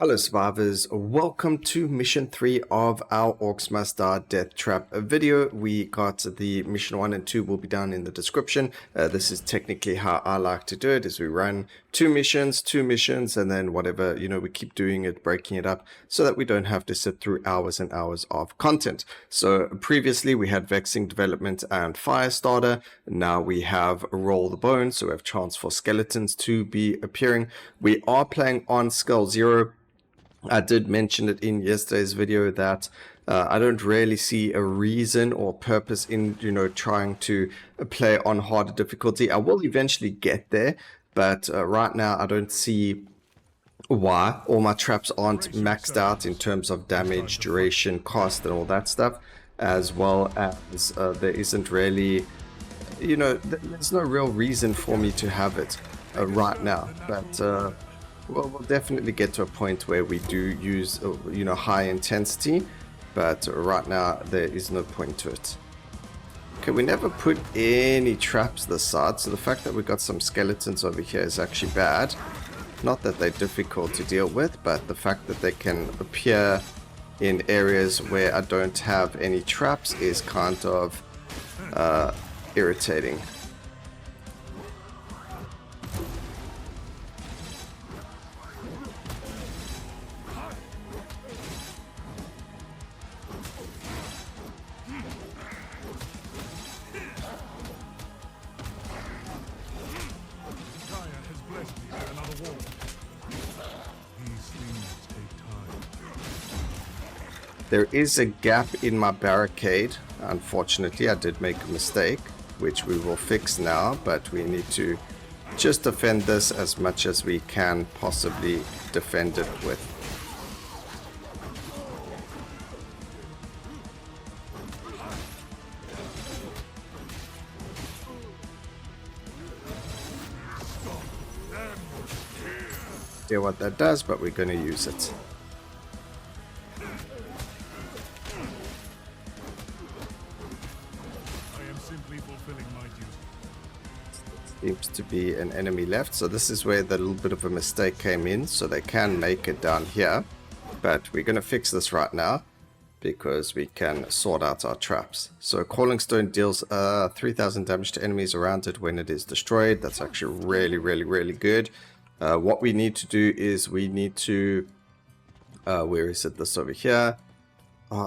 Hello survivors, welcome to mission 3 of our Orcs Must Die Deathtrap video. We got the mission 1 and 2 will be down in the description. This is technically how I like to do it, is we run two missions, and then whatever, we keep doing it, breaking it up, so that we don't have to sit through hours and hours of content. So previously we had Vexing Development and Firestarter. Now we have Roll the Bone, so we have chance for skeletons to be appearing. We are playing on Skull Zero. I did mention it in yesterday's video that I don't really see a reason or purpose in, trying to play on harder difficulty. I will eventually get there, but right now I don't see why. All my traps aren't maxed out in terms of damage, duration, cost, and all that stuff, as well as there isn't really, there's no real reason for me to have it right now, but well, we'll definitely get to a point where we do use, high intensity, but right now there is no point to it. Okay, we never put any traps this side, so the fact that we got some skeletons over here is actually bad. Not that they're difficult to deal with, but the fact that they can appear in areas where I don't have any traps is kind of irritating. There is a gap in my barricade. Unfortunately, I did make a mistake, which we will fix now, but we need to just defend this as much as we can possibly defend it with. Yeah, what that does, but we're going to use it. Seems to be an enemy left, so this is where the little bit of a mistake came in, so they can make it down here, but we're going to fix this right now because we can sort out our traps. So Calling Stone deals 3000 damage to enemies around it when it is destroyed. That's actually really good. What we need to do is we need to where is it? This over here.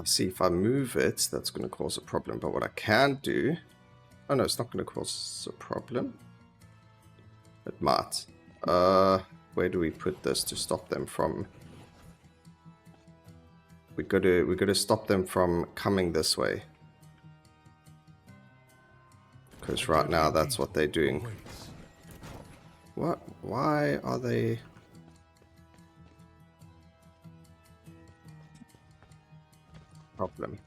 See, if I move it, that's going to cause a problem, but what I can do, oh no, it's not going to cause a problem. It might. Where do we put this to stop them from? We got to stop them from coming this way, because right now that's what they're doing. What? Why are they? Problem.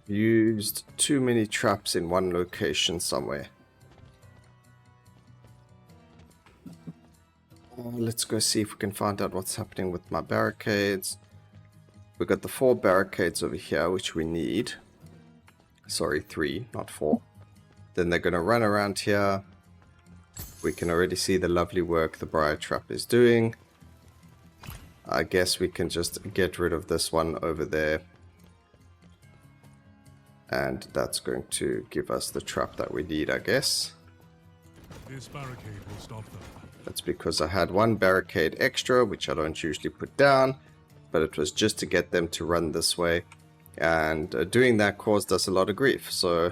Used too many traps in one location somewhere. Let's go see if we can find out what's happening with my barricades. We got the 4 barricades over here, which we need. Sorry, 3, not 4. Then they're going to run around here. We can already see the lovely work the Briar trap is doing. I guess we can just get rid of this one over there. And that's going to give us the trap that we need, I guess. This barricade will stop them. That's because I had 1 barricade extra, which I don't usually put down, but it was just to get them to run this way. And doing that caused us a lot of grief, so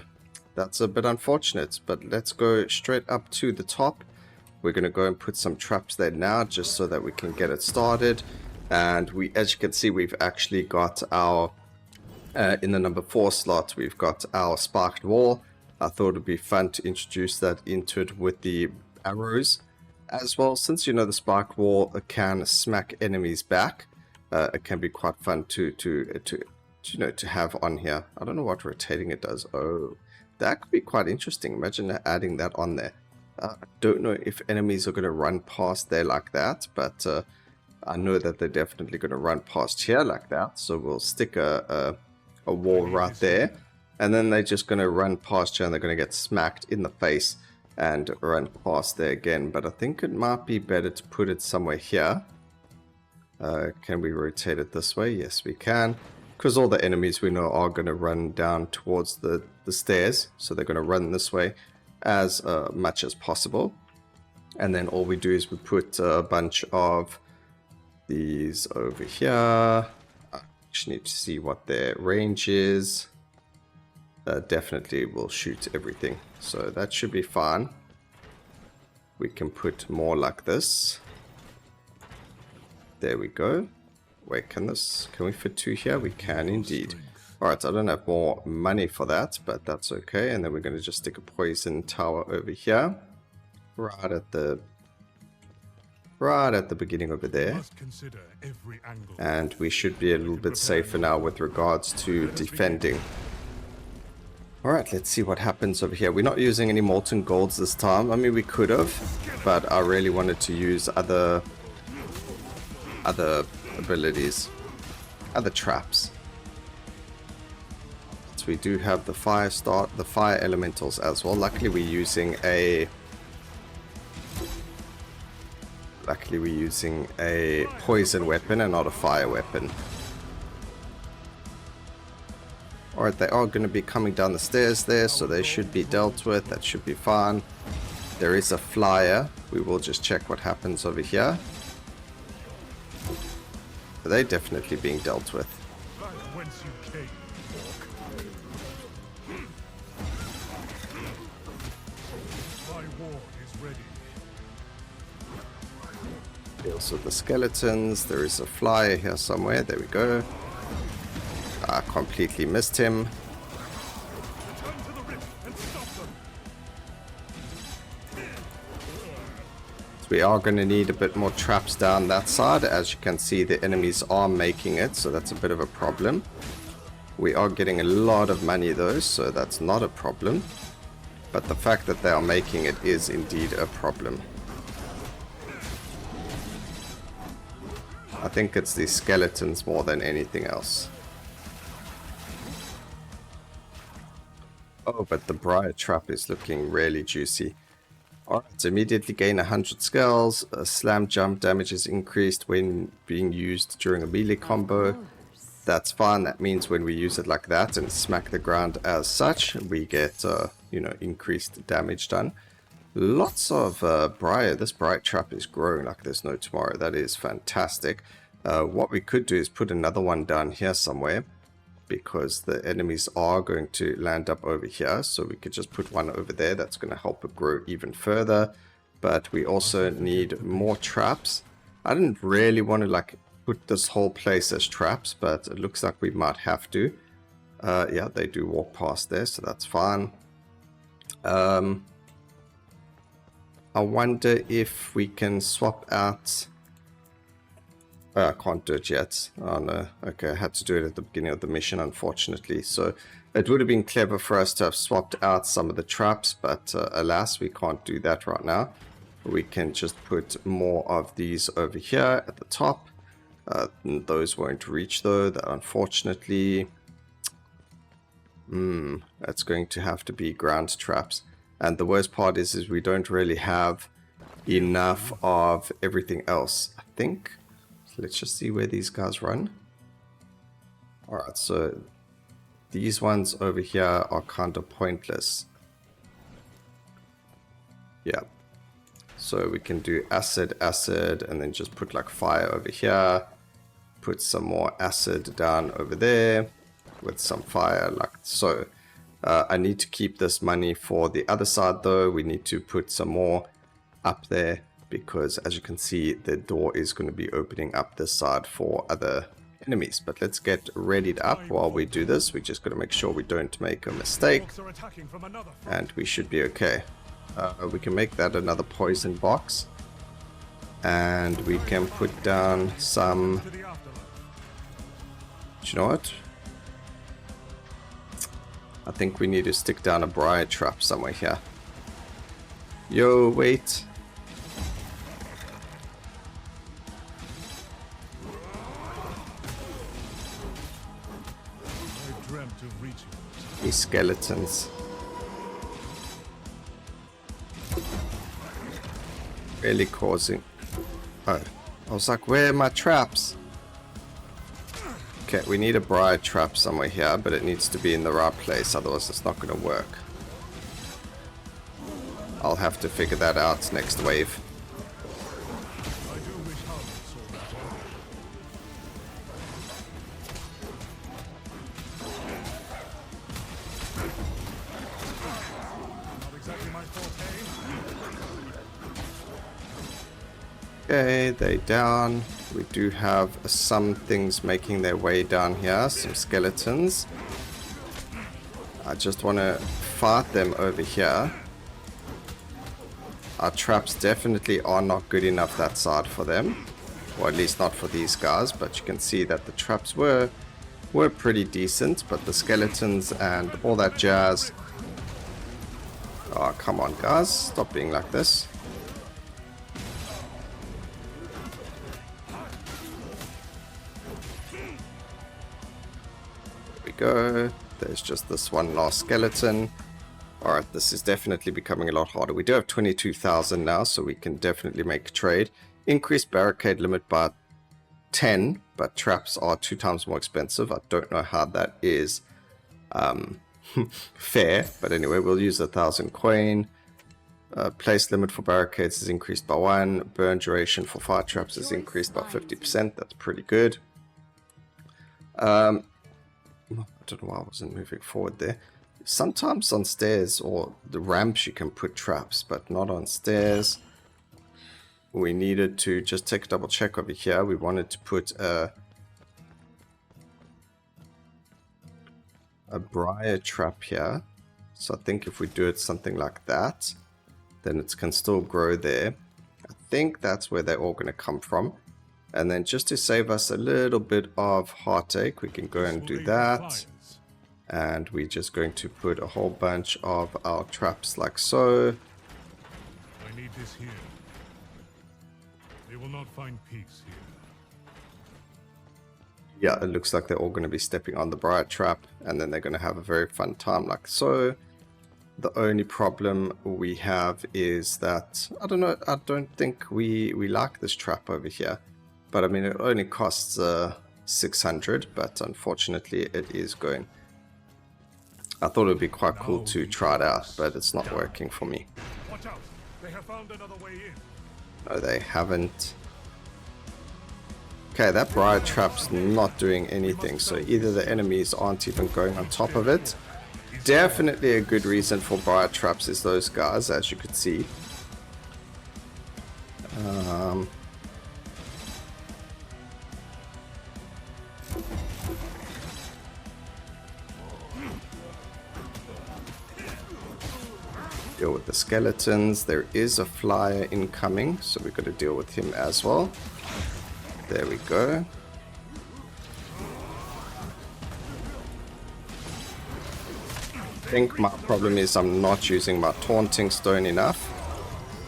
that's a bit unfortunate. But let's go straight up to the top. We're going to go and put some traps there now, just so that we can get it started. And we, as you can see, we've actually got our in the number 4 slot, we've got our sparked wall. I thought it would be fun to introduce that into it with the arrows as well. Since the sparked wall can smack enemies back, it can be quite fun to have on here. I don't know what rotating it does. Oh, that could be quite interesting. Imagine adding that on there. I don't know if enemies are going to run past there like that, but I know that they're definitely going to run past here like that. So we'll stick a wall right there, and then they're just going to run past you and they're going to get smacked in the face and run past there again. But I think it might be better to put it somewhere here. Can we rotate it this way? Yes, we can. Because all the enemies we know are going to run down towards the stairs. So they're going to run this way as much as possible. And then all we do is we put a bunch of these over here. I actually need to see what their range is. Definitely will shoot everything. So that should be fine. We can put more like this. There we go. Wait, can we fit 2 here? We can indeed. Alright, I don't have more money for that, but that's okay. And then we're going to just stick a poison tower over here. Right at the beginning over there. And we should be a little bit safer now with regards to defending. Alright, let's see what happens over here. We're not using any molten golds this time. I mean, we could have, but I really wanted to use other abilities, other traps. So we do have the fire elementals as well. Luckily we're using a poison weapon and not a fire weapon. Alright, they are going to be coming down the stairs there, so they should be dealt with. That should be fine. There is a flyer. We will just check what happens over here. They're definitely being dealt with. Also the skeletons. There is a flyer here somewhere. There we go. I completely missed him. We are going to need a bit more traps down that side. As you can see, the enemies are making it, so that's a bit of a problem. We are getting a lot of money though, so that's not a problem. But the fact that they are making it is indeed a problem. I think it's the skeletons more than anything else. Oh, but the Briar trap is looking really juicy. Alright, so immediately gain 100 skulls. Slam jump damage is increased when being used during a melee combo. That's fine. That means when we use it like that and smack the ground as such, we get, increased damage done. Lots of Briar. This Briar trap is growing like there's no tomorrow. That is fantastic. What we could do is put another one down here somewhere, because the enemies are going to land up over here. So we could just put one over there. That's going to help it grow even further. But we also need more traps. I didn't really want to put this whole place as traps, but it looks like we might have to. Yeah, they do walk past there, so that's fine. I wonder if we can swap out... I can't do it yet. Oh no. Okay, I had to do it at the beginning of the mission, unfortunately. So it would have been clever for us to have swapped out some of the traps, but alas, we can't do that right now. We can just put more of these over here at the top. Those won't reach though, that unfortunately. That's going to have to be ground traps. And the worst part is we don't really have enough of everything else, I think. Let's just see where these guys run. Alright, so these ones over here are kind of pointless. Yeah. So we can do acid, and then just put fire over here. Put some more acid down over there with some fire like so. I need to keep this money for the other side though. We need to put some more up there, because as you can see, the door is going to be opening up this side for other enemies. But let's get readied up while we do this. We just got to make sure we don't make a mistake, and we should be okay. We can make that another poison box, and we can put down some... Do you know what? I think we need to stick down a Briar trap somewhere here. Yo, wait. These skeletons. really causing... Oh, I was like, where are my traps? Okay, we need a Briar trap somewhere here, but it needs to be in the right place, otherwise it's not going to work. I'll have to figure that out next wave. Okay, they down. We do have some things making their way down here, some skeletons. I just want to fight them over here. Our traps definitely are not good enough that side for them, or at least not for these guys, but you can see that the traps were pretty decent, but the skeletons and all that jazz... Oh, come on guys, stop being like this. Go. There's just this one last skeleton. Alright, this is definitely becoming a lot harder. We do have 22,000 now, so we can definitely make a trade. Increase barricade limit by 10, but traps are 2 times more expensive. I don't know how that is fair, but anyway, we'll use 1,000 coin. Place limit for barricades is increased by 1. Burn duration for fire traps is increased by 50%. That's pretty good. I don't know why I wasn't moving forward there. Sometimes on stairs or the ramps you can put traps, but not on stairs. We needed to just take a double check over here. We wanted to put a Briar trap here. So I think if we do it something like that, then it can still grow there. I think that's where they're all going to come from. And then just to save us a little bit of heartache, we can go and do that. And we're just going to put a whole bunch of our traps like so. I need this here. They will not find peace here. Yeah, it looks like they're all going to be stepping on the Briar trap, and then they're going to have a very fun time like so. The only problem we have is that, I don't know, I don't think we like this trap over here. But I mean, it only costs 600, but unfortunately it is going. I thought it would be quite cool to try it out, but it's not working for me. Watch out. They have found another way in. No, they haven't. Okay, that Briar trap's not doing anything, so either the enemies aren't even going on top of it. Definitely a good reason for Briar traps is those guys, as you could see. Deal with the skeletons. There is a flyer incoming, so we've got to deal with him as well. There we go. I think my problem is I'm not using my taunting stone enough,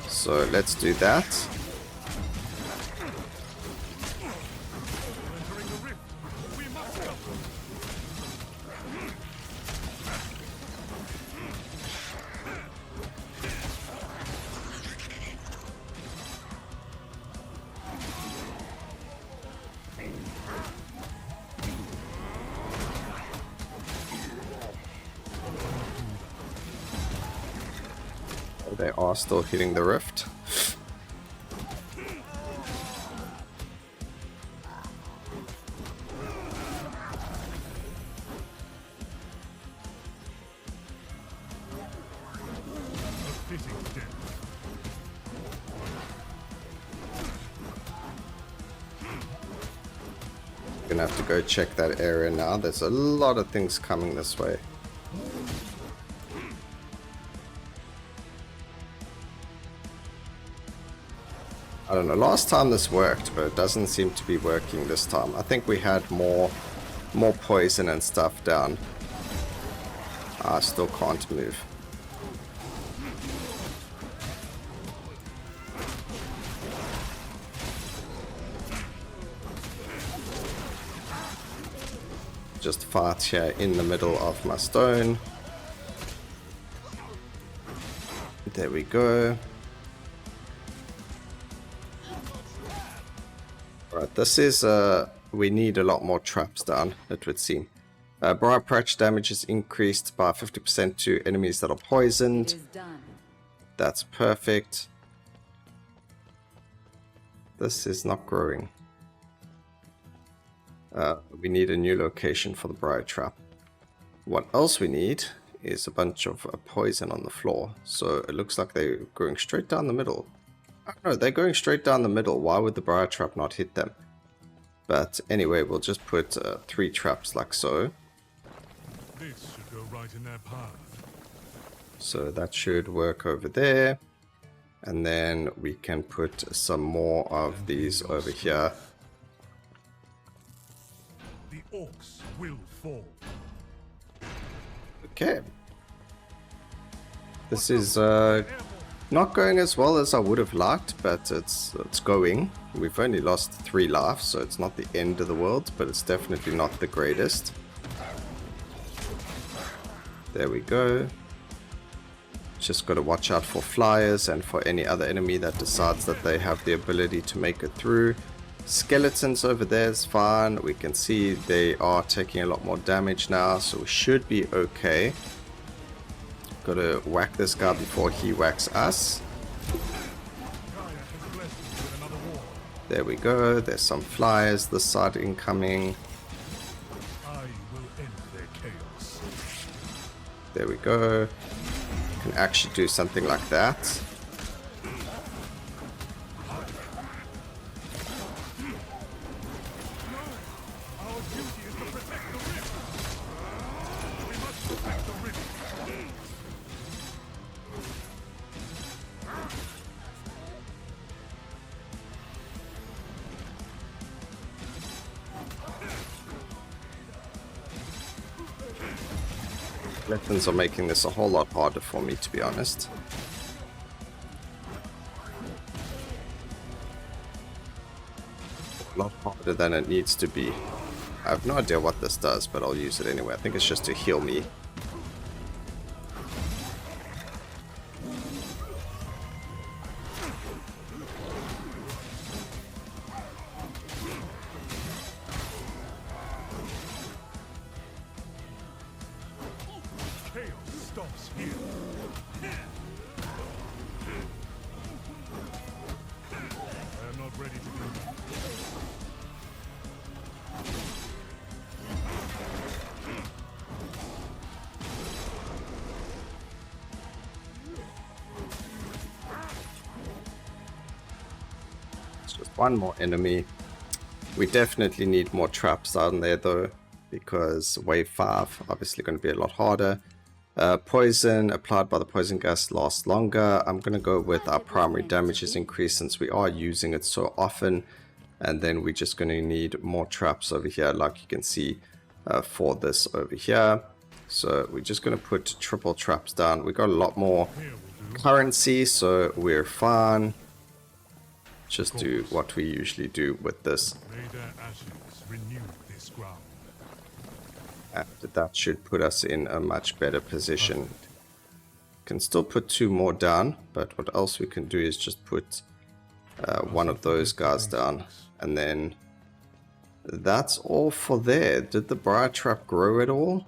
so let's do that. They are still hitting the rift. Gonna have to go check that area now. There's a lot of things coming this way. I don't know, last time this worked, but it doesn't seem to be working this time. I think we had more poison and stuff down. I still can't move. Just fight here in the middle of my stone. There we go. Right, this is, we need a lot more traps down, it would seem. Briar patch damage is increased by 50% to enemies that are poisoned. That's perfect. This is not growing. We need a new location for the Briar trap. What else we need is a bunch of poison on the floor. So it looks like they're going straight down the middle. I don't know, they're going straight down the middle. Why would the Briar trap not hit them? But anyway, we'll just put 3 traps like so. This should go right in their path. So that should work over there. And then we can put some more of these over here. The orcs will fall. Okay. This is not going as well as I would have liked, but it's going. We've only lost 3 lives, so it's not the end of the world, but it's definitely not the greatest. There we go. Just got to watch out for flyers and for any other enemy that decides that they have the ability to make it through. Skeletons over there is fine. We can see they are taking a lot more damage now, so we should be okay. Got to whack this guy before he whacks us. There we go. There's some flyers this side incoming. I will end their chaos. There we go. Can actually do something like that. Our duty is to protect the river. We must protect the river. Weapons are making this a whole lot harder for me, to be honest. A lot harder than it needs to be. I have no idea what this does, but I'll use it anyway. I think it's just to heal me. Chaos stops here. I am not ready to do that. It's just one more enemy. We definitely need more traps down there though, because wave 5 obviously going to be a lot harder. Poison applied by the poison gas lasts longer. I'm going to go with our primary damage is increased since we are using it so often. And then we're just going to need more traps over here, like you can see for this over here. So we're just going to put triple traps down. We got a lot more currency, so we're fine. Just do what we usually do with this. May their ashes renew this ground. And that should put us in a much better position. Can still put 2 more down, but what else we can do is just put one of those guys down. And then that's all for there. Did the Briar trap grow at all?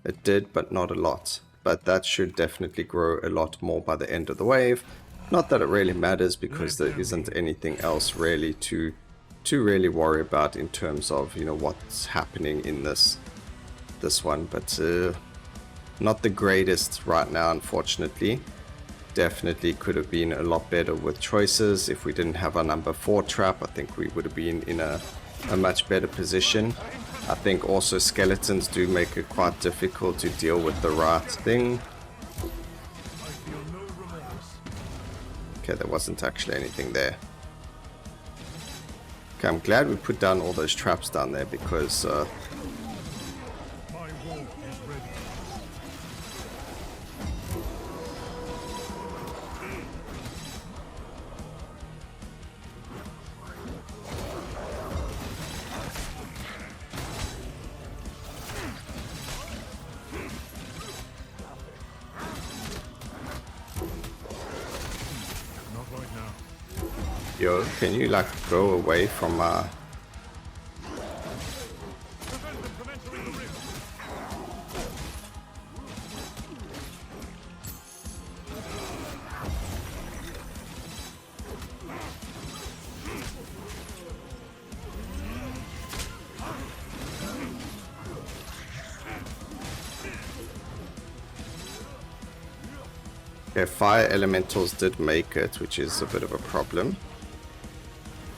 It did, but not a lot. But that should definitely grow a lot more by the end of the wave. Not that it really matters, because there isn't anything else really to really worry about in terms of, you know, what's happening in this one. But not the greatest right now, unfortunately. Definitely could have been a lot better with choices. If we didn't have our number 4 trap, I think we would have been in a much better position. I think also skeletons do make it quite difficult to deal with the right thing. Okay, there wasn't actually anything there. Okay, I'm glad we put down all those traps down there, because My war is ready. Not right now. Yo, can you like go away from Prevent them from entering the ring. Okay, fire elementals did make it, which is a bit of a problem.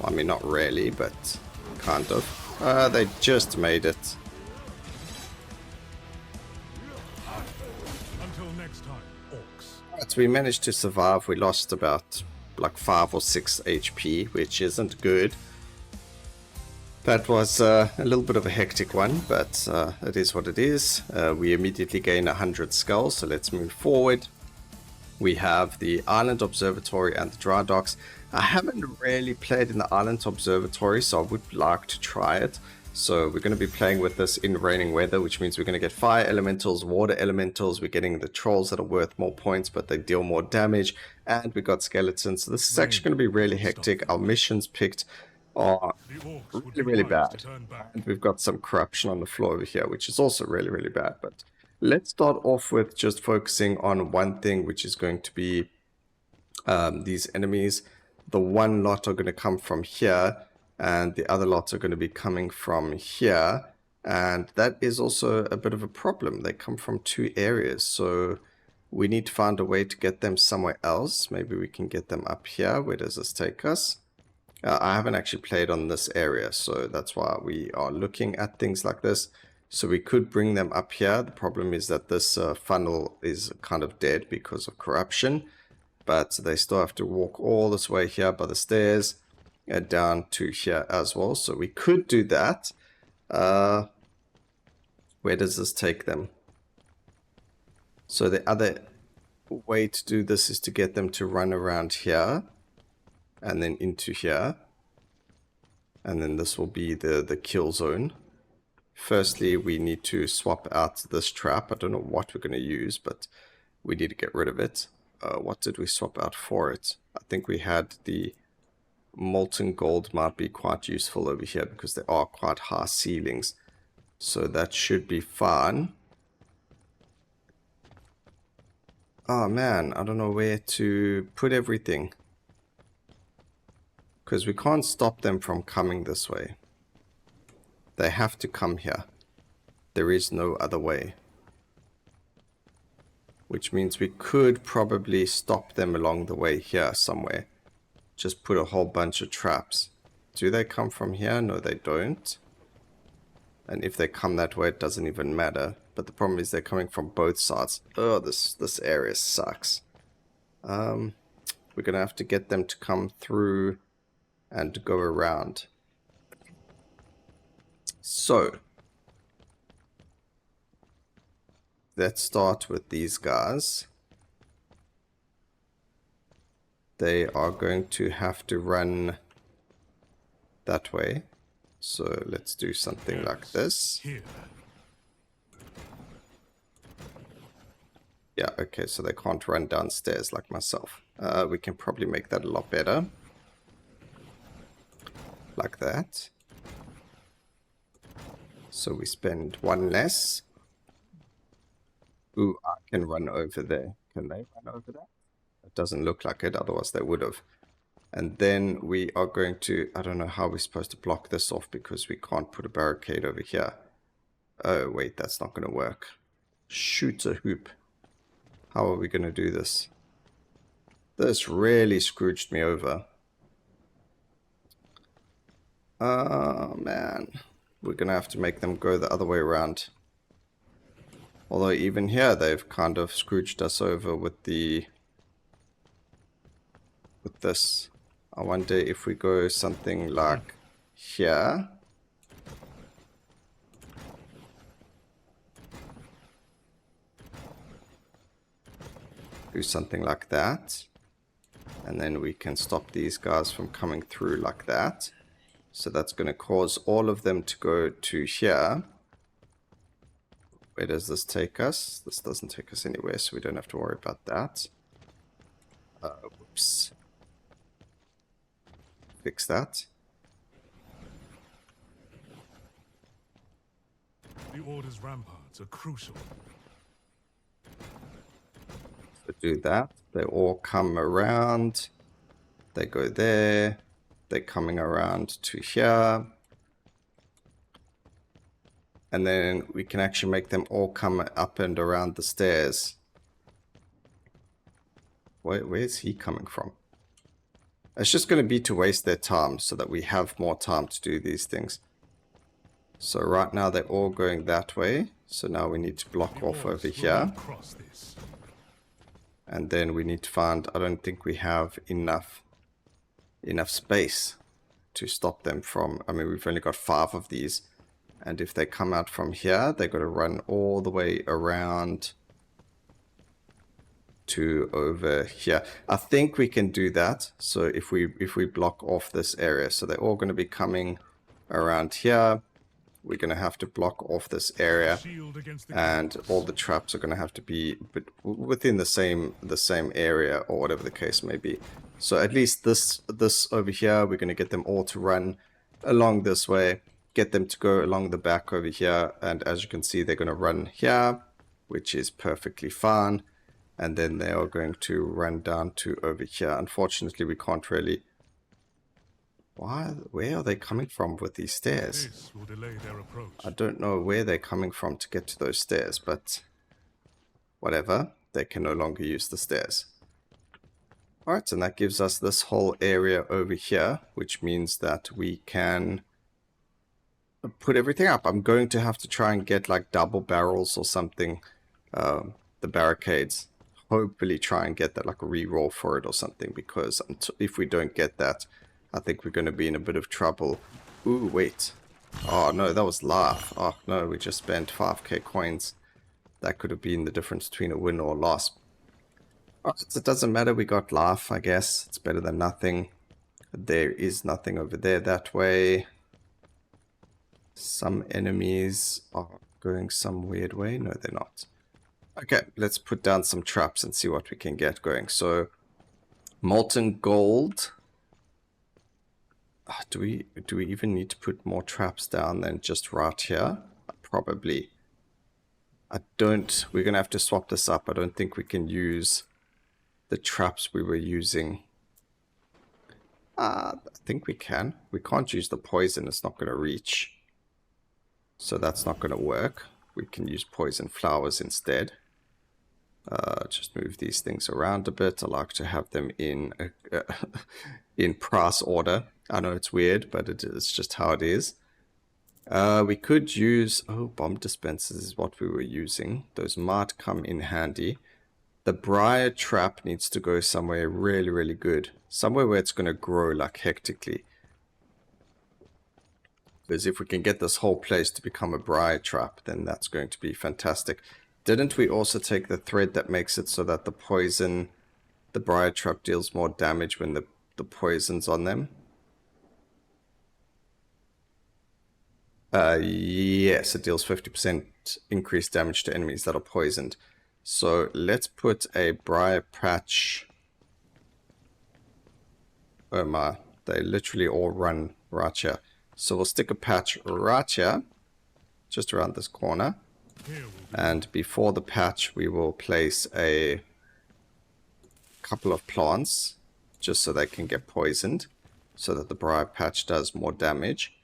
Well, I mean, not really, but kind of. They just made it. Until next time, orcs. But we managed to survive. We lost about like 5 or 6 HP, which isn't good. That was a little bit of a hectic one, but it is what it is. We immediately gain 100 skulls, so let's move forward. We have the Island Observatory and the Dry Docks. I haven't really played in the Island Observatory, so I would like to try it. So we're going to be playing with this in raining weather, which means we're going to get fire elementals, water elementals. We're getting the trolls that are worth more points, but they deal more damage. And we got skeletons. So this is actually going to be really hectic. Our missions picked are really bad. And we've got some corruption on the floor over here, which is also really bad. But let's start off with just focusing on one thing, which is going to be these enemies. The one lot are going to come from here, and the other lots are going to be coming from here. And that is also a bit of a problem. They come from 2 areas, so we need to find a way to get them somewhere else. Maybe we can get them up here. Where does this take us? I haven't actually played on this area, so that's why we are looking at things like this. So we could bring them up here. The problem is that this funnel is kind of dead because of corruption. But they still have to walk all this way here by the stairs and down to here as well. So we could do that. Where does this take them? So the other way to do this is to get them to run around here. And then into here. And then this will be the kill zone. Firstly, we need to swap out this trap. I don't know what we're going to use, but we need to get rid of it. What did we swap out for it? I think we had the molten gold might be quite useful over here because there are quite high ceilings. So that should be fine. Oh man, I don't know where to put everything. Because we can't stop them from coming this way. They have to come here. There is no other way. Which means we could probably stop them along the way here somewhere. Just put a whole bunch of traps. Do they come from here? No, they don't. And if they come that way, it doesn't even matter. But the problem is they're coming from both sides. Oh, this area sucks. We're going to have to get them to come through and go around. So, let's start with these guys. They are going to have to run that way. So let's do something like this. Yeah, okay, so they can't run downstairs like myself. We can probably make that a lot better. Like that. So we spend 1 less. Ooh, I can run over there. Can they run over there? It doesn't look like it, otherwise they would have. And then we are going to... I don't know how we're supposed to block this off because we can't put a barricade over here. Oh, wait, that's not going to work. Shoot a hoop. How are we going to do this? This really scrooged me over. Oh, man. We're going to have to make them go the other way around. Although even here they've kind of scrooged us over with the... with this. I wonder if we go something like here. Do something like that. And then we can stop these guys from coming through like that. So that's going to cause all of them to go to here. Where does this take us? This doesn't take us anywhere, so we don't have to worry about that. Whoops. fix that. The Order's ramparts are crucial. So do that. They all come around. They go there. They're coming around to here. And then we can actually make them all come up and around the stairs. Where's he coming from? It's just going to be to waste their time so that we have more time to do these things. So right now they're all going that way. So now we need to block off over here. And then we need to find, I don't think we have enough space to stop them from, I mean, we've only got 5 of these. And if they come out from here, they've got to run all the way around to over here. I think we can do that. So if we block off this area, so they're all going to be coming around here. We're going to have to block off this area, and all the traps are going to have to be within the same area, or whatever the case may be. So at least this over here, we're going to get them all to run along this way, get them to go along the back over here, and as you can see, they're going to run here, which is perfectly fine. And then they are going to run down to over here. Unfortunately, we can't really... Where are they coming from with these stairs? This will delay their approach. I don't know where they're coming from to get to those stairs, but whatever. They can no longer use the stairs. Alright, and that gives us this whole area over here, which means that we can put everything up. I'm going to have to try and get like double barrels or something, the barricades. Hopefully try and get that, like a reroll for it or something, because if we don't get that, I think we're going to be in a bit of trouble. Ooh, wait. Oh no, that was laugh. Oh no, we just spent 5k coins. That could have been the difference between a win or a loss. Alright, so it doesn't matter, we got laugh, I guess. It's better than nothing. There is nothing over there that way. Some enemies are going some weird way. No, they're not. Okay, let's put down some traps and see what we can get going. So, molten gold. Do we even need to put more traps down than just right here? Probably. I don't... We're going to have to swap this up. I don't think we can use the traps we were using. I think we can. We can't use the poison. It's not going to reach. So that's not going to work. We can use poison flowers instead. Just move these things around a bit. I like to have them in in price order. I know it's weird, but it's just how it is. We could use... Oh, bomb dispensers is what we were using. Those might come in handy. The Briar trap needs to go somewhere really, really good. Somewhere where it's going to grow like hectically. Because if we can get this whole place to become a Briar trap, then that's going to be fantastic. Didn't we also take the thread that makes it so that the poison, the Briar trap deals more damage when the poison's on them? Yes, it deals 50% increased damage to enemies that are poisoned. So let's put a Briar patch. Oh my, they literally all run right here. So we'll stick a patch right here, just around this corner. And before the patch, we will place a couple of plants, just so they can get poisoned, so that the Briar patch does more damage.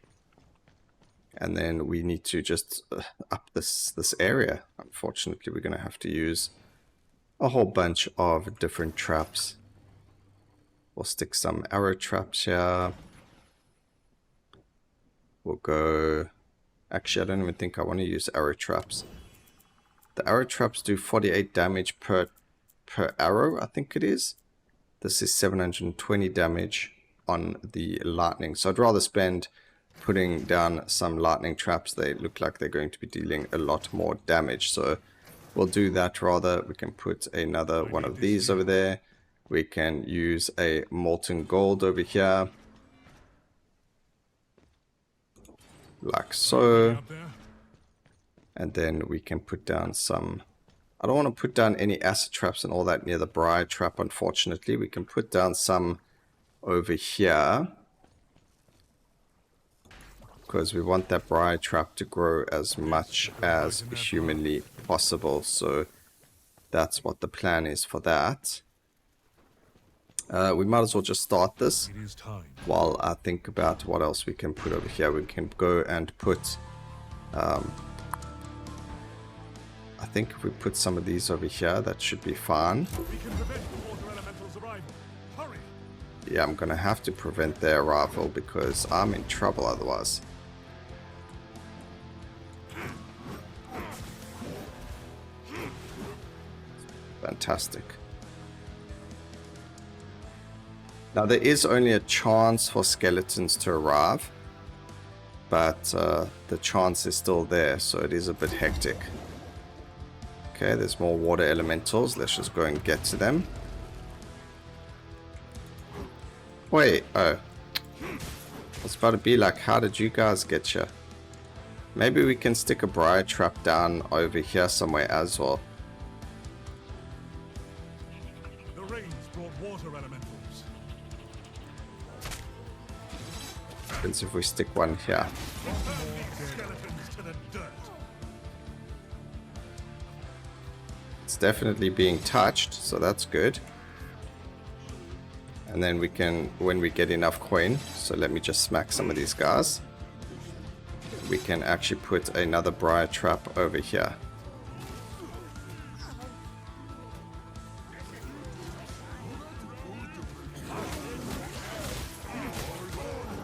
And then we need to just up this area. Unfortunately, we're going to have to use a whole bunch of different traps. We'll stick some arrow traps here. We'll go... Actually, I don't even think I want to use arrow traps. The arrow traps do 48 damage per arrow, I think it is. This is 720 damage on the lightning. So I'd rather spend putting down some lightning traps. They look like they're going to be dealing a lot more damage. So we'll do that rather. We can put another one of these over there. We can use a molten gold over here. Like so. And then we can put down some... I don't want to put down any acid traps and all that near the Briar trap, unfortunately. We can put down some over here. because we want that Briar trap to grow as much as humanly possible. So that's what the plan is for that. We might as well just start this It is time. while I think about what else we can put over here. We can go and put... I think if we put some of these over here, that should be fine. We can prevent the water elemental's arrival. Hurry! Yeah, I'm going to have to prevent their arrival because I'm in trouble otherwise. Fantastic. Now there is only a chance for skeletons to arrive, but the chance is still there, so it is a bit hectic. Okay, there's more water elementals. Let's just go and get to them. Wait, oh. I was about to be like, how did you guys get here? Maybe we can stick a Briar trap down over here somewhere as well. The rains brought water elementals. Depends if we stick one here. Skeletons to the dirt. It's definitely being touched, so that's good. And then we can, when we get enough coin, so let me just smack some of these guys. We can actually put another Briar trap over here.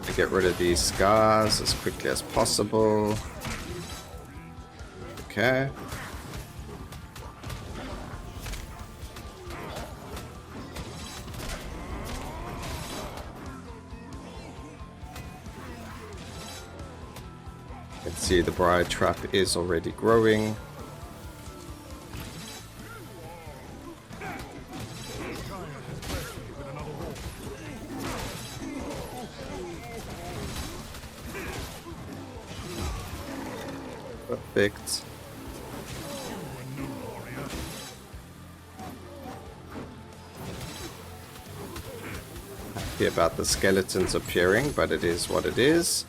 To get rid of these guys as quickly as possible. Okay. Let's see, the Briar trap is already growing. Perfect. Happy about the skeletons appearing, but it is what it is.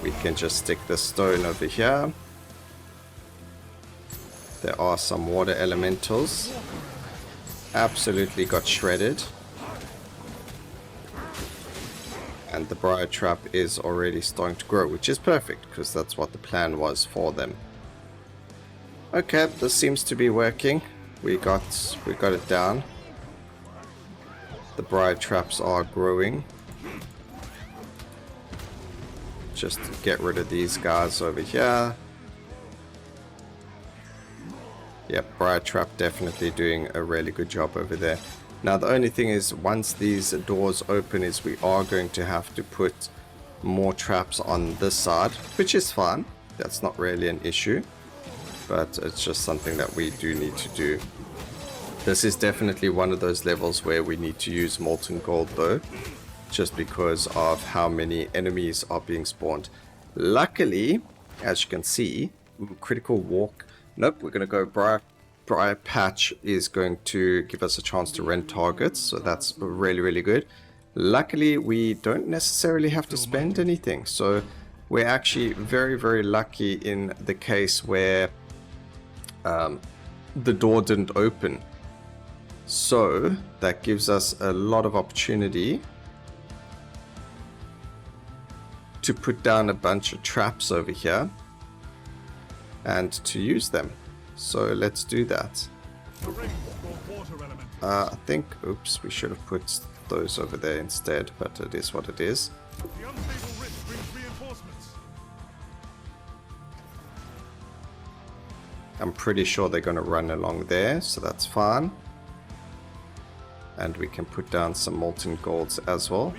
We can just stick the stone over here. There are some water elementals. Absolutely got shredded. And the Briar trap is already starting to grow, which is perfect because that's what the plan was for them. Okay, this seems to be working. We got it down. The Briar traps are growing. Just to get rid of these guys over here. Yep, Briar trap definitely doing a really good job over there. Now the only thing is, once these doors open, is we are going to have to put more traps on this side, which is fine. That's not really an issue, but it's just something that we do need to do. This is definitely one of those levels where we need to use molten gold though, just because of how many enemies are being spawned. Luckily, as you can see, critical walk. Nope, we're going to go Briar Patch is going to give us a chance to rend targets, so that's really, really good. Luckily, we don't necessarily have to spend anything, so we're actually very, very lucky in the case where the door didn't open. So that gives us a lot of opportunity to put down a bunch of traps over here and to use them. So let's do that. I think, oops, we should have put those over there instead, but it is what it is. I'm pretty sure they're going to run along there, so that's fine. And we can put down some molten golds as well.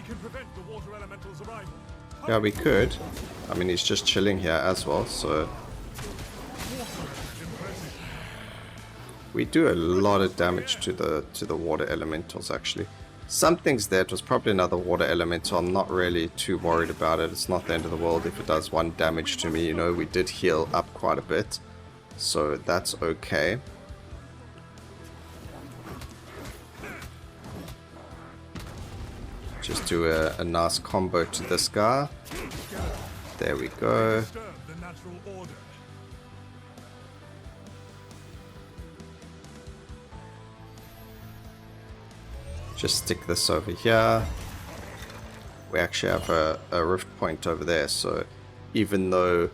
Yeah, we could. I mean, he's just chilling here as well, so we do a lot of damage to the water elementals actually. Something's there. It was probably another water elemental. I'm not really too worried about it. It's not the end of the world if it does 1 damage to me. You know, we did heal up quite a bit, so that's okay. Just do a nice combo to this guy. There we go. Disturb the natural order. Just stick this over here. We actually have a rift point over there, so even though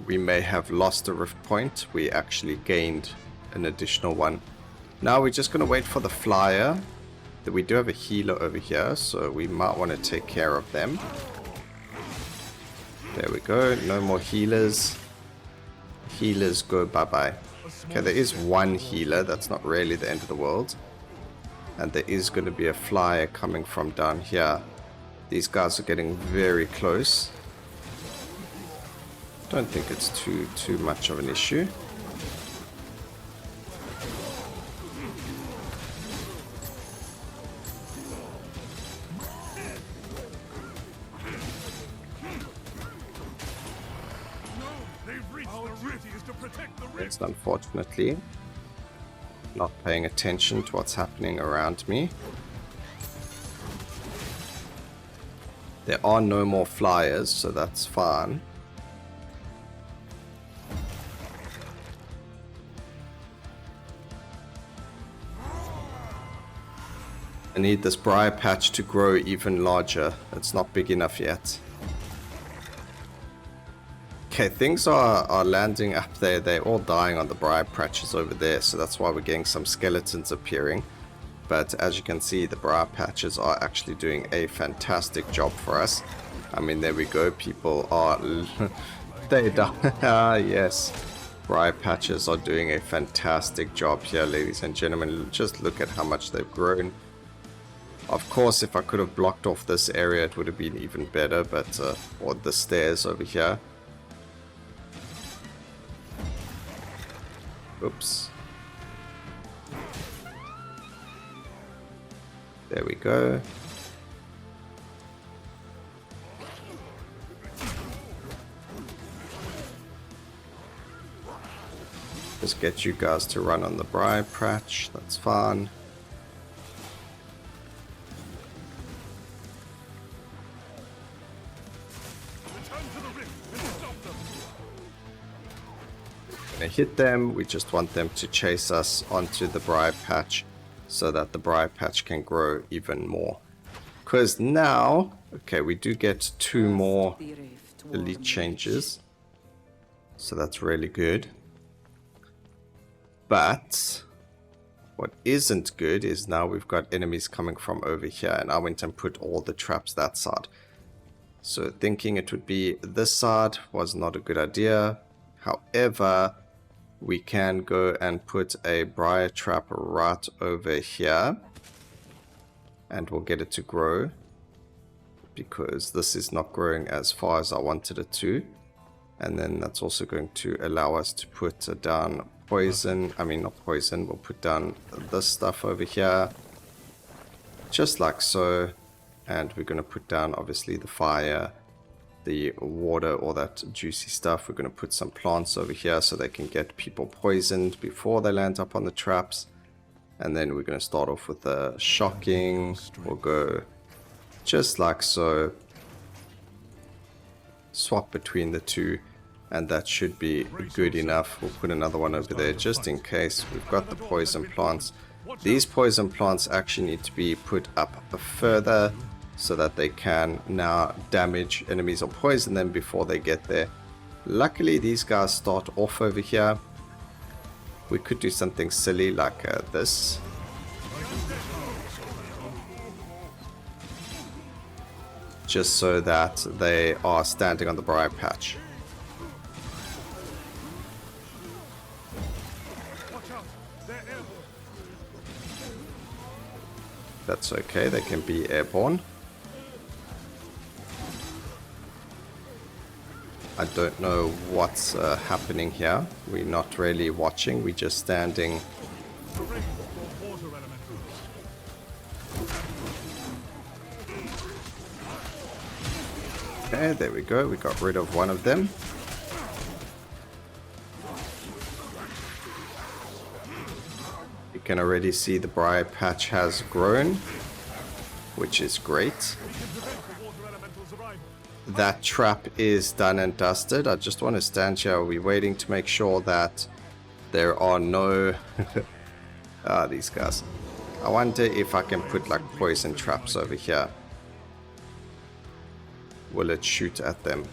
we may have lost a rift point, we actually gained an additional one. Now we're just going to wait for the flyer. We do have a healer over here, so we might want to take care of them. There we go, no more healers. Healers go bye-bye. Okay, there is one healer, that's not really the end of the world. And there is going to be a flyer coming from down here. These guys are getting very close. Don't think it's too much of an issue. It's unfortunately not paying attention to what's happening around me. There are no more flyers, so that's fine. I need this Briar patch to grow even larger. It's not big enough yet. Okay, things are landing up there. They're all dying on the Briar patches over there, so that's why we're getting some skeletons appearing. But as you can see, the Briar patches are actually doing a fantastic job for us. I mean, there we go. People are... they die. Ah, yes. Briar patches are doing a fantastic job here, ladies and gentlemen. Just look at how much they've grown. Of course, if I could have blocked off this area, it would have been even better, but... or the stairs over here. Oops. There we go. Just get you guys to run on the Briar patch. That's fine. Hit them. We just want them to chase us onto the Briar patch so that the Briar patch can grow even more. Because now, okay, we do get 2 more elite changes, so that's really good. But what isn't good is now we've got enemies coming from over here, and I went and put all the traps that side. So thinking it would be this side was not a good idea. However, we can go and put a Briar trap right over here, and we'll get it to grow, because this is not growing as far as I wanted it to. And then that's also going to allow us to put down poison, I mean not poison, we'll put down this stuff over here, just like so. And we're going to put down obviously the fire, the water, all that juicy stuff. We're going to put some plants over here so they can get people poisoned before they land up on the traps. And then we're going to start off with the shocking. We'll go just like so. Swap between the two, and that should be good enough. We'll put another one over there just in case. We've got the poison plants. These poison plants actually need to be put up further so that they can now damage enemies or poison them before they get there. Luckily, these guys start off over here. We could do something silly like this. Just so that they are standing on the Briar patch. That's okay, they can be airborne. I don't know what's happening here. We're not really watching, we're just standing. Okay, there we go, we got rid of one of them. You can already see the Briar patch has grown, which is great. that trap is done and dusted. I just want to stand here. We're waiting to make sure that there are no... these guys. I wonder if I can put like poison traps over here. Will it shoot at them?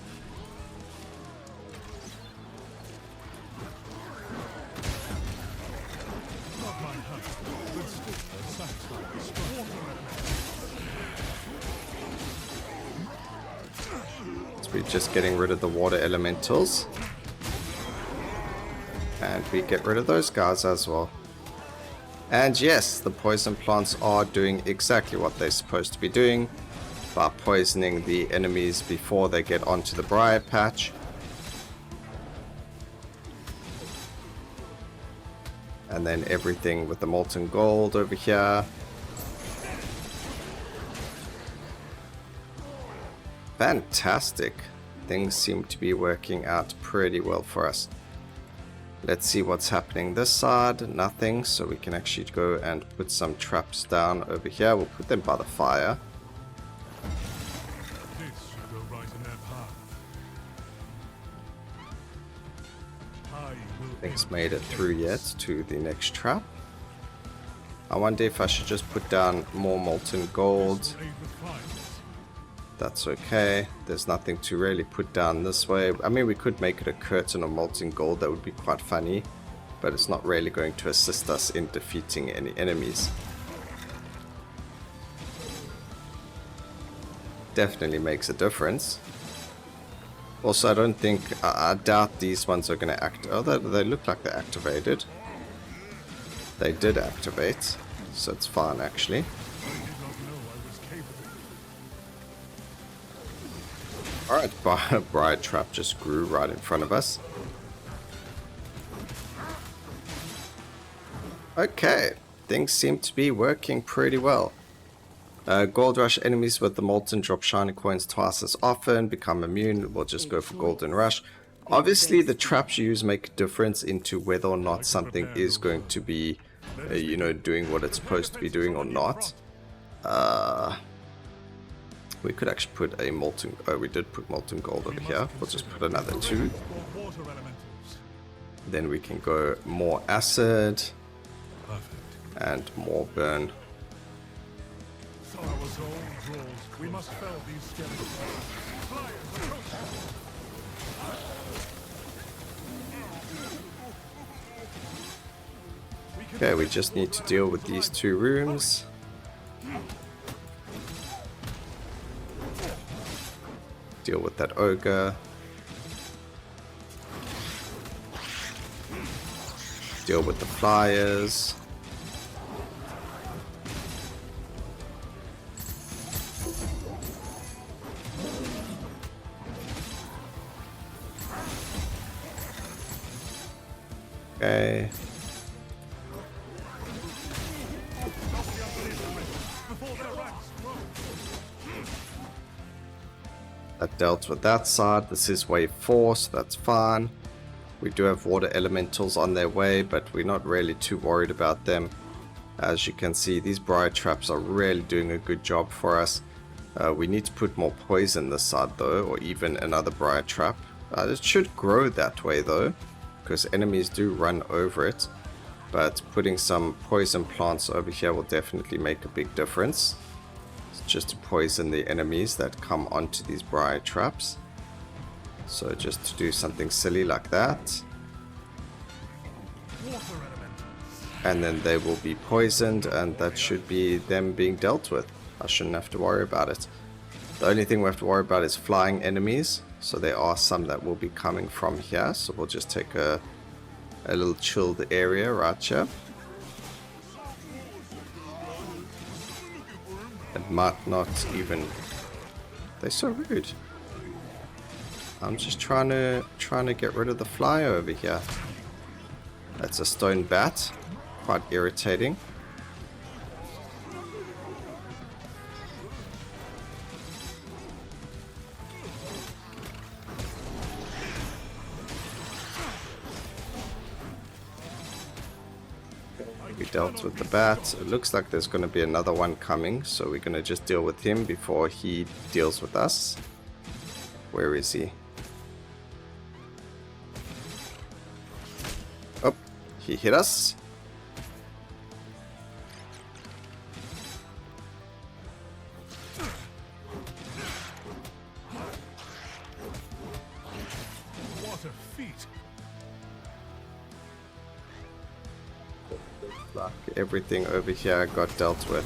So we're just getting rid of the water elementals. And we get rid of those guys as well. And yes, the poison plants are doing exactly what they're supposed to be doing by poisoning the enemies before they get onto the Briar patch. And then everything with the molten gold over here. Fantastic. Things seem to be working out pretty well for us. Let's see what's happening this side. Nothing, so we can actually go and put some traps down over here. We'll put them by the fire. This should go right in their path. Nothing's made it through yet to the next trap. I wonder if I should just put down more molten gold. That's okay. There's nothing to really put down this way. I mean, we could make it a curtain of molten gold. That would be quite funny. But it's not really going to assist us in defeating any enemies. Definitely makes a difference. Also, I don't think... I doubt these ones are going to act... Oh, they look like they're activated. They did activate. So it's fine, actually. Alright, Briar trap just grew right in front of us. Okay, things seem to be working pretty well. Gold rush enemies with the molten drop shiny coins twice as often, become immune. We'll just go for golden rush. Obviously, the traps you use make a difference into whether or not something is going to be, you know, doing what it's supposed to be doing or not. We could actually put a molten... Oh, we did put molten gold over here. We'll just put another 2. Then we can go more acid. And more burn. Okay, we just need to deal with these 2 rooms. Deal with that ogre. Deal with the flyers. Okay. That dealt with that side. This is wave 4, so that's fine. We do have water elementals on their way, but we're not really too worried about them. As you can see, these Briar traps are really doing a good job for us. We need to put more poison this side though, or even another Briar trap. It should grow that way though, because enemies do run over it. But putting some poison plants over here will definitely make a big difference. Just to poison the enemies that come onto these Briar traps. So just to do something silly like that. And then they will be poisoned, and that should be them being dealt with. I shouldn't have to worry about it. The only thing we have to worry about is flying enemies. So there are some that will be coming from here. So we'll just take a little chilled area right here. It might not even... They're so rude. I'm just trying to get rid of the fly over here. That's a stone bat. Quite irritating. We dealt with the bat. It looks like there's going to be another one coming, so we're going to just deal with him before he deals with us. Where is he? Oh, he hit us. What a feat! Like everything over here got dealt with.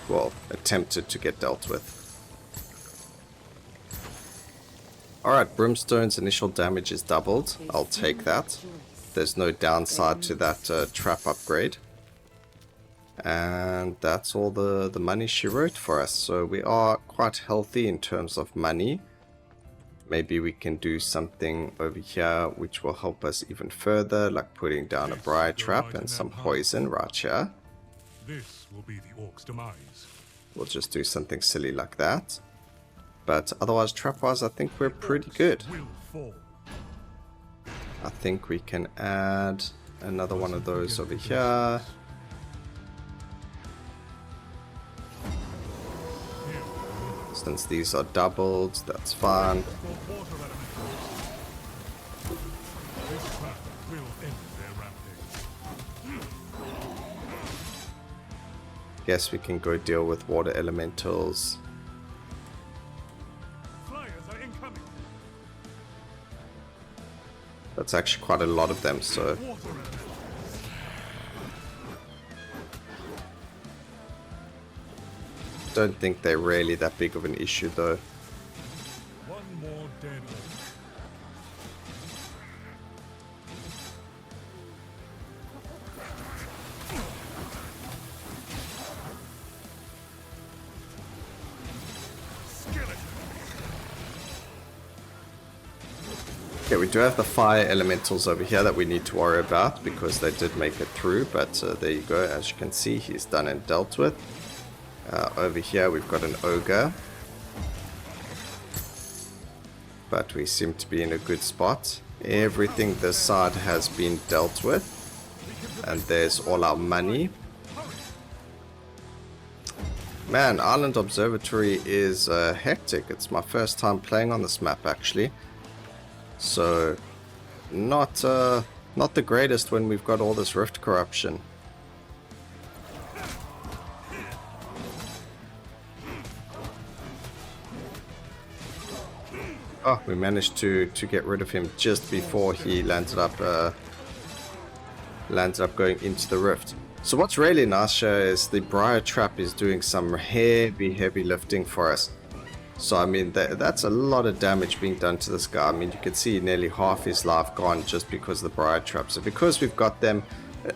Well, attempted to get dealt with. Alright, Brimstone's initial damage is doubled. I'll take that. There's no downside to that trap upgrade. And that's all the money she wrote for us. So we are quite healthy in terms of money. Maybe we can do something over here which will help us even further, like putting down a Briar trap and some poison right here. This will be the Orcs' demise. We'll just do something silly like that. But otherwise, trap-wise, I think we're pretty good. I think we can add another one of those over here. Since these are doubled, that's fine. Guess we can go deal with water elementals. That's actually quite a lot of them, so don't think they're really that big of an issue though. One more dead. Okay, we do have the fire elementals over here that we need to worry about because they did make it through, but there you go. As you can see, he's done and dealt with. Over here we've got an ogre, but we seem to be in a good spot. Everything this side has been dealt with, and there's all our money. Man, Island Observatory is hectic. It's my first time playing on this map actually, so not the greatest when we've got all this rift corruption. Oh, we managed to get rid of him just before he landed up going into the rift. So what's really nice here is the Briar trap is doing some heavy lifting for us. So I mean that's a lot of damage being done to this guy. I mean you can see nearly half his life gone just because of the Briar trap. So because we've got them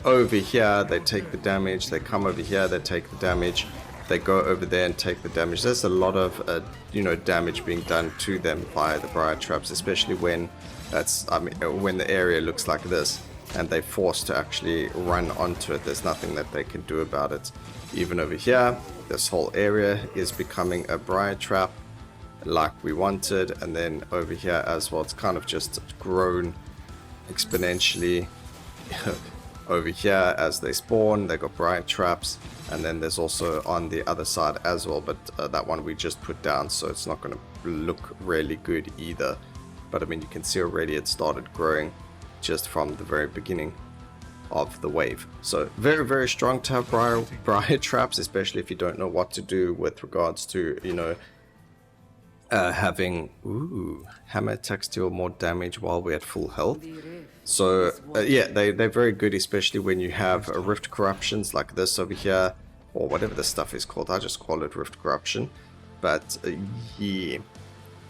over here, they take the damage. They come over here, they take the damage. They go over there and take the damage. There's a lot of damage being done to them by the Briar traps, especially when when the area looks like this and they're forced to actually run onto it. There's nothing that they can do about it. Even over here, this whole area is becoming a Briar trap like we wanted, and then over here as well, it's kind of just grown exponentially. Over here, as they spawn, they got Briar traps, and then there's also on the other side as well, but that one we just put down, so it's not going to look really good either. But I mean, you can see already it started growing just from the very beginning of the wave. So very strong to have Briar traps, especially if you don't know what to do with regards to having hammer attacks deal more damage while we're at full health. So yeah, they're very good, especially when you have rift corruptions like this over here, or whatever the stuff is called. I just call it rift corruption, but yeah,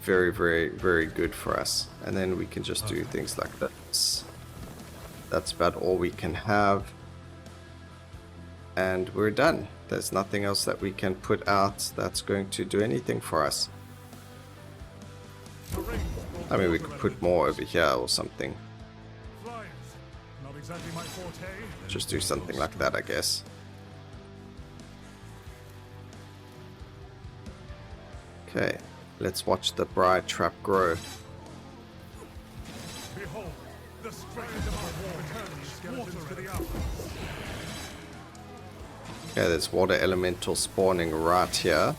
very good for us. And then we can just do things like this. That's about all we can have, and we're done. There's nothing else that we can put out that's going to do anything for us. I mean, we could put more over here or something. Just do something like that, I guess. Okay, let's watch the Briar trap grow. Behold, the strength of our war returns skeletons to the outpost. Okay, there's water elemental spawning right here.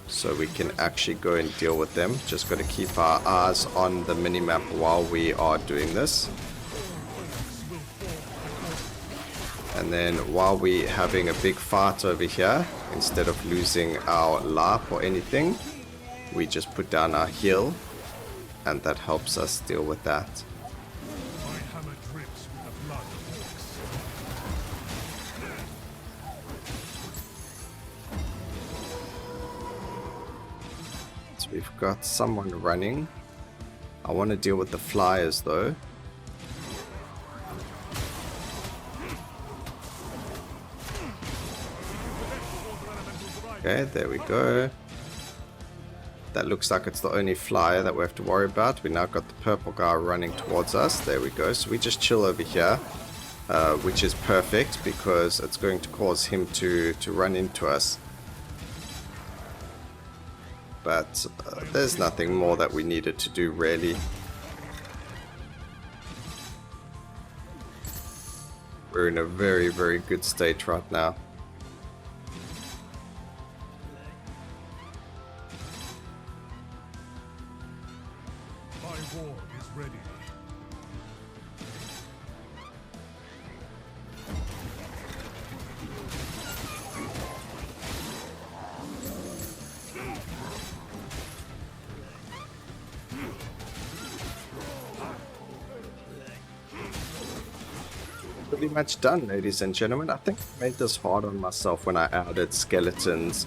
So we can actually go and deal with them. Just got to keep our eyes on the minimap while we are doing this. And then while we're having a big fight over here, instead of losing our life or anything, we just put down our heal, and that helps us deal with that. My hammer drips with the blood of orcs. So we've got someone running. I want to deal with the flyers though. Okay, there we go. That looks like it's the only flyer that we have to worry about. We now got the purple guy running towards us. There we go. So we just chill over here, which is perfect because it's going to cause him to run into us. But there's nothing more that we needed to do really. We're in a very, very good state right now. My war is ready. Pretty much done, ladies and gentlemen. I think I made this hard on myself when I added skeletons,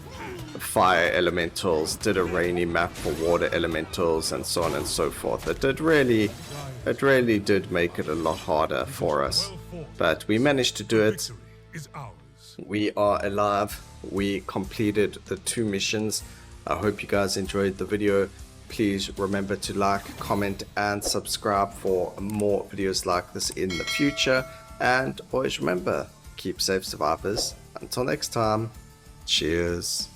fire elementals, did a rainy map for water elementals, and so on and so forth. It really did make it a lot harder for us, but we managed to do it. Victory is ours. We are alive. We completed the 2 missions. I hope you guys enjoyed the video. Please remember to like, comment, and subscribe for more videos like this in the future. And always remember, keep safe, survivors. Until next time, cheers.